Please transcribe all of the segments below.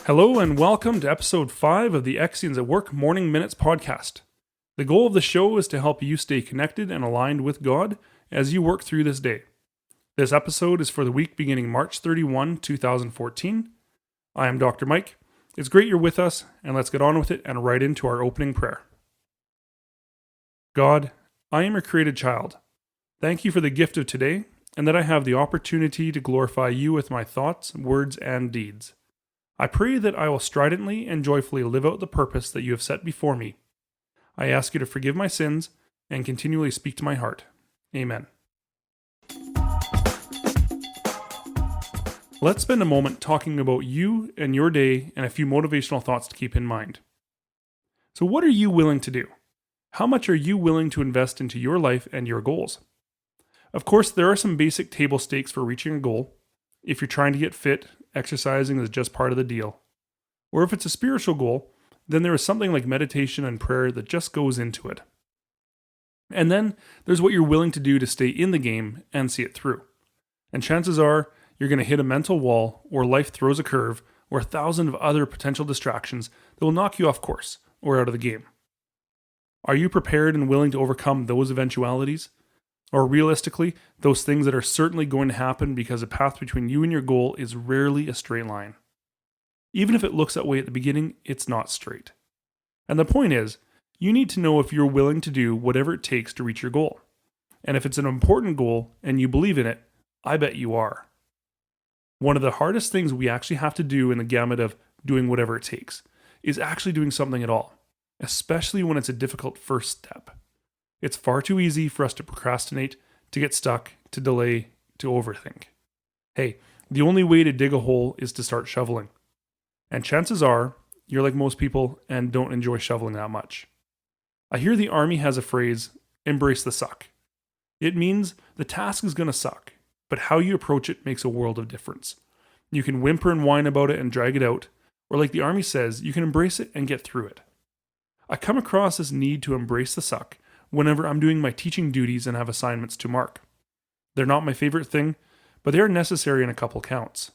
Hello and welcome to episode 5 of the XiansAtWork Morning Minutes podcast. The goal of the show is to help you stay connected and aligned with God as you work through this day. This episode is for the week beginning March 31, 2014. I am Dr. Mike. It's great you're with us, and let's get on with it and right into our opening prayer. God, I am your created child. Thank you for the gift of today, and that I have the opportunity to glorify you with my thoughts, words, and deeds. I pray that I will stridently and joyfully live out the purpose that you have set before me. I ask you to forgive my sins and continually speak to my heart. Amen. Let's spend a moment talking about you and your day and a few motivational thoughts to keep in mind. So what are you willing to do? How much are you willing to invest into your life and your goals? Of course, there are some basic table stakes for reaching a goal. If you're trying to get fit, exercising is just part of the deal. Or if it's a spiritual goal, then there is something like meditation and prayer that just goes into it. And then there's what you're willing to do to stay in the game and see it through. And chances are you're going to hit a mental wall, or life throws a curve, or 1,000 of other potential distractions that will knock you off course or out of the game. Are you prepared and willing to overcome those eventualities? Or realistically, those things that are certainly going to happen because the path between you and your goal is rarely a straight line. Even if it looks that way at the beginning, it's not straight. And the point is, you need to know if you're willing to do whatever it takes to reach your goal. And if it's an important goal and you believe in it, I bet you are. One of the hardest things we actually have to do in the gamut of doing whatever it takes is actually doing something at all, especially when it's a difficult first step. It's far too easy for us to procrastinate, to get stuck, to delay, to overthink. Hey, the only way to dig a hole is to start shoveling. And chances are, you're like most people and don't enjoy shoveling that much. I hear the Army has a phrase, embrace the suck. It means the task is going to suck, but how you approach it makes a world of difference. You can whimper and whine about it and drag it out, or like the Army says, you can embrace it and get through it. I come across this need to embrace the suck whenever I'm doing my teaching duties and have assignments to mark. They're not my favorite thing, but they are necessary in a couple counts.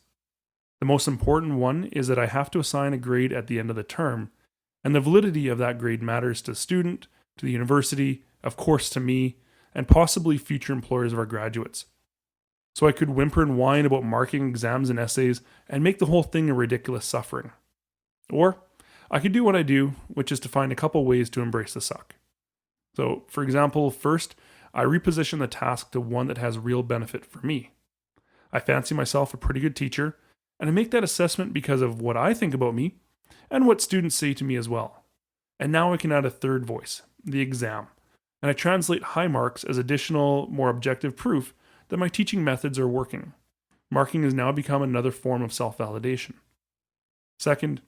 The most important one is that I have to assign a grade at the end of the term, and the validity of that grade matters to the student, to the university, of course to me, and possibly future employers of our graduates. So I could whimper and whine about marking exams and essays and make the whole thing a ridiculous suffering. Or I could do what I do, which is to find a couple ways to embrace the suck. So, for example, first, I reposition the task to one that has real benefit for me. I fancy myself a pretty good teacher, and I make that assessment because of what I think about me and what students say to me as well. And now I can add a third voice, the exam, and I translate high marks as additional, more objective proof that my teaching methods are working. Marking has now become another form of self-validation. Second,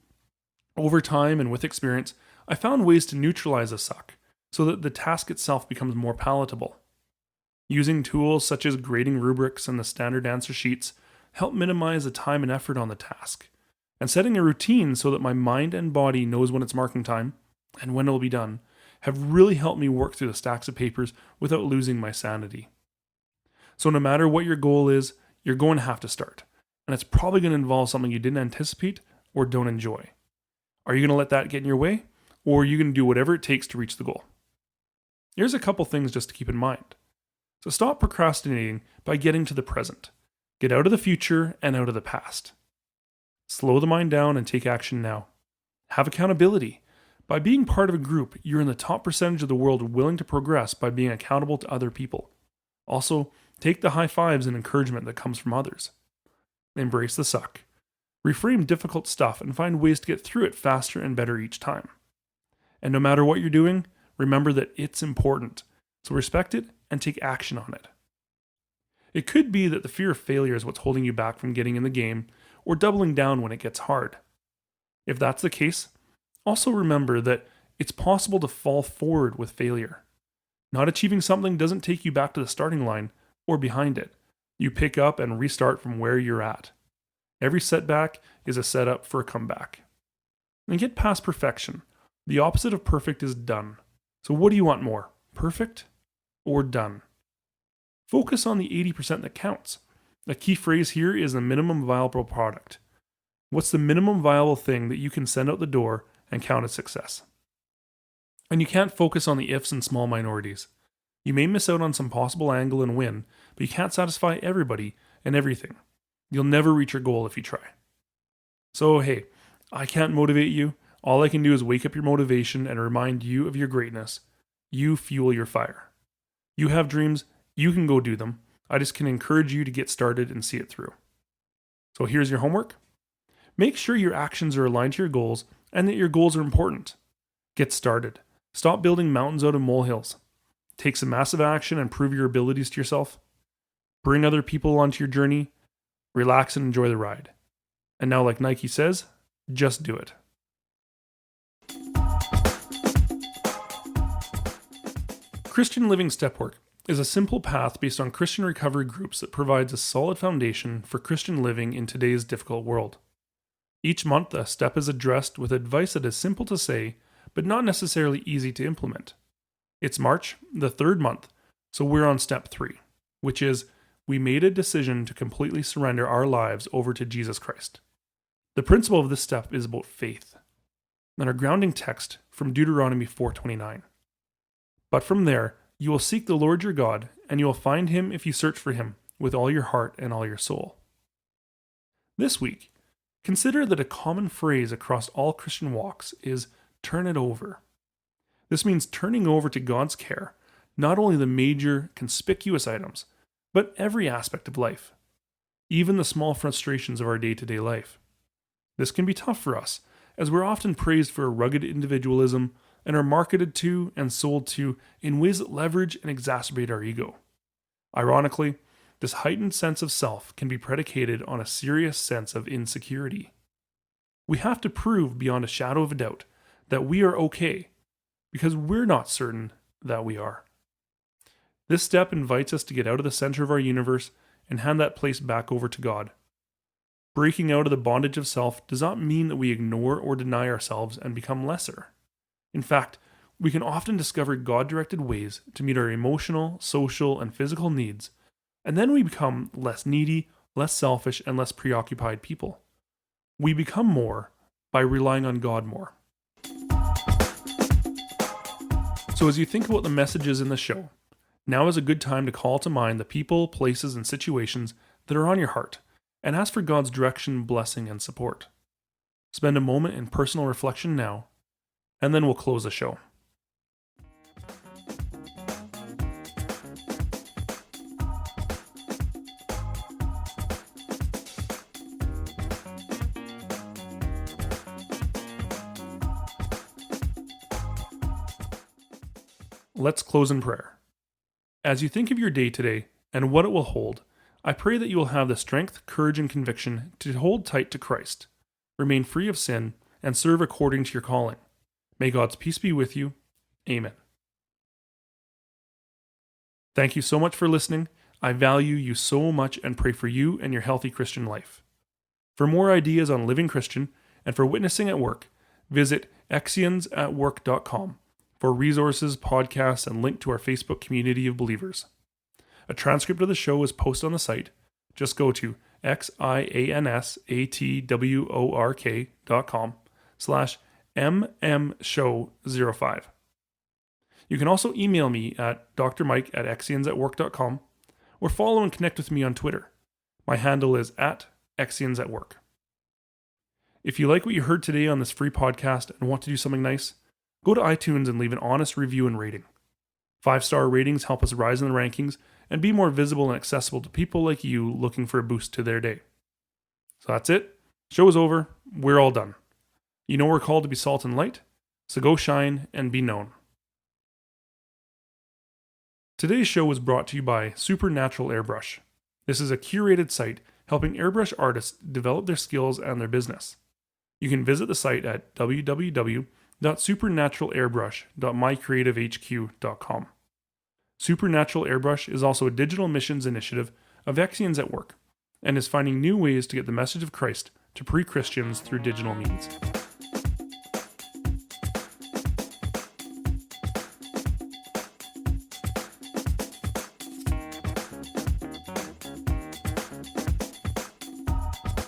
over time and with experience, I found ways to neutralize the suck, so that the task itself becomes more palatable. Using tools such as grading rubrics and the standard answer sheets help minimize the time and effort on the task, and setting a routine so that my mind and body knows when it's marking time and when it will be done have really helped me work through the stacks of papers without losing my sanity. So no matter what your goal is, you're going to have to start, and it's probably going to involve something you didn't anticipate or don't enjoy. Are you going to let that get in your way, or are you going to do whatever it takes to reach the goal? Here's a couple things just to keep in mind. So stop procrastinating by getting to the present. Get out of the future and out of the past. Slow the mind down and take action now. Have accountability. By being part of a group, you're in the top percentage of the world willing to progress by being accountable to other people. Also, take the high fives and encouragement that comes from others. Embrace the suck. Reframe difficult stuff and find ways to get through it faster and better each time. And no matter what you're doing, remember that it's important, so respect it and take action on it. It could be that the fear of failure is what's holding you back from getting in the game or doubling down when it gets hard. If that's the case, also remember that it's possible to fall forward with failure. Not achieving something doesn't take you back to the starting line or behind it. You pick up and restart from where you're at. Every setback is a setup for a comeback. And get past perfection. The opposite of perfect is done. So what do you want more? Perfect or done? Focus on the 80% that counts. The key phrase here is the minimum viable product. What's the minimum viable thing that you can send out the door and count as success? And you can't focus on the ifs and small minorities. You may miss out on some possible angle and win, but you can't satisfy everybody and everything. You'll never reach your goal if you try. So hey, I can't motivate you. All I can do is wake up your motivation and remind you of your greatness. You fuel your fire. You have dreams, you can go do them. I just can encourage you to get started and see it through. So here's your homework. Make sure your actions are aligned to your goals and that your goals are important. Get started. Stop building mountains out of molehills. Take some massive action and prove your abilities to yourself. Bring other people onto your journey. Relax and enjoy the ride. And now, like Nike says, just do it. Christian Living Step Work is a simple path based on Christian recovery groups that provides a solid foundation for Christian living in today's difficult world. Each month, a step is addressed with advice that is simple to say, but not necessarily easy to implement. It's March, the third month, so we're on step 3, which is we made a decision to completely surrender our lives over to Jesus Christ. The principle of this step is about faith, and our grounding text from Deuteronomy 4:29. But from there, you will seek the Lord your God, and you will find him if you search for him with all your heart and all your soul. This week, consider that a common phrase across all Christian walks is turn it over. This means turning over to God's care not only the major, conspicuous items, but every aspect of life, even the small frustrations of our day-to-day life. This can be tough for us, as we're often praised for a rugged individualism and are marketed to and sold to in ways that leverage and exacerbate our ego. Ironically, this heightened sense of self can be predicated on a serious sense of insecurity. We have to prove beyond a shadow of a doubt that we are okay, because we're not certain that we are. This step invites us to get out of the center of our universe and hand that place back over to God. Breaking out of the bondage of self does not mean that we ignore or deny ourselves and become lesser. In fact, we can often discover God-directed ways to meet our emotional, social, and physical needs, and then we become less needy, less selfish, and less preoccupied people. We become more by relying on God more. So as you think about the messages in the show, now is a good time to call to mind the people, places, and situations that are on your heart, and ask for God's direction, blessing, and support. Spend a moment in personal reflection now, and then we'll close the show. Let's close in prayer. As you think of your day today and what it will hold, I pray that you will have the strength, courage, and conviction to hold tight to Christ, remain free of sin, and serve according to your calling. May God's peace be with you. Amen. Thank you so much for listening. I value you so much and pray for you and your healthy Christian life. For more ideas on living Christian and for witnessing at work, visit XiansAtWork.com for resources, podcasts, and link to our Facebook community of believers. A transcript of the show is posted on the site. Just go to XiansAtWork.com/MMShow05. You can also email me at drmike@XiansAtWork.com or follow and connect with me on Twitter. My handle is @XiansAtWork. If you like what you heard today on this free podcast and want to do something nice, go to iTunes and leave an honest review and rating. 5-star ratings help us rise in the rankings and be more visible and accessible to people like you looking for a boost to their day. So that's it. Show is over. We're all done. You know we're called to be salt and light, so go shine and be known. Today's show was brought to you by Supernatural Airbrush. This is a curated site helping airbrush artists develop their skills and their business. You can visit the site at www.supernaturalairbrush.mycreativehq.com. Supernatural Airbrush is also a digital missions initiative of XiansAtWork and is finding new ways to get the message of Christ to pre-Christians through digital means.